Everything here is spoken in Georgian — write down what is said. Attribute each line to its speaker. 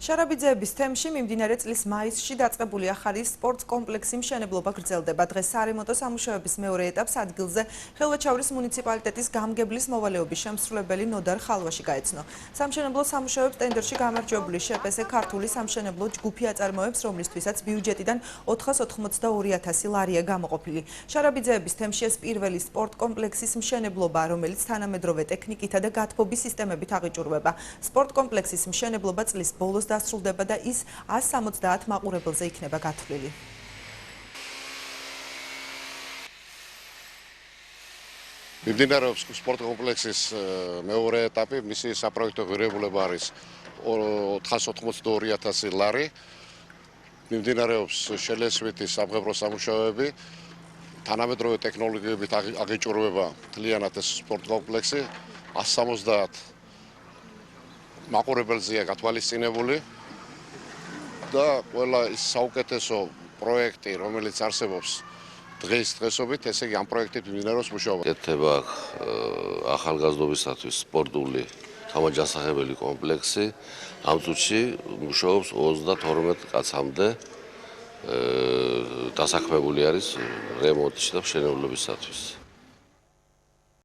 Speaker 1: შარაბიძეების თემში მიმდინარე წლის მაისში დაწყებული ახალი სპორტ კომპლექსი მშენებლობა გრძელდება. დღეს სარემონტო სამუშაოების მეორე ეტაპს ადგილზე ხელვაჩავრის მუნიციპალიტეტის გამგებლის მოვალეობის შემსრულებელი ნოდარ ხალვაში გაეცნო. სამშენებლო სამუშაოებს ტენდერში გამარჯვებული შეპესე ქართული სამშენებლო ჯგუფი აწარმოებს, რომლისთვისაც ბიუჯეტიდან 482,000 ლარია გამოყოფილი. შარაბიძეების თემში ეს პირველი სპორტ კომპლექსის მშენებლობა, რომელიც თანამედროვე ტექნიკითა და გათბობის სისტემებით აღიჭურვება. სპორტ კომპლექსის მშენებლობა წლის ბოლოს დასრულდება და ის 170 მაყურებელზე იქნება გათვლილი.
Speaker 2: მიმდინარეობს სპორტ კომპლექსის მეორე ეტაპი, მისი საპროექტო ღირებულება არის 482,000 ლარი. მიმდინარეობს შელესვითი სამღებრო სამუშაოები, თანამედროვე ტექნოლოგიებით აღიჭურვება მთლიანად ეს სპორტ კომპლექსი, 170 მაყურებელზეა გათვალისწინებული და ყველა ის საუკეთესო პროექტი, რომელიც არსებობს დღესობით, ესე იგი ამ პროექტით მიმდინარეობს მუშაობა.
Speaker 3: კეთდება ახალგაზრდობისათვის სპორტული თავმოჯანსაღებელი კომპლექსი. ამ წუთში მუშაობს 32 კაცამდე. დასაქმებული არის რემონტში და მშენებლობისათვის.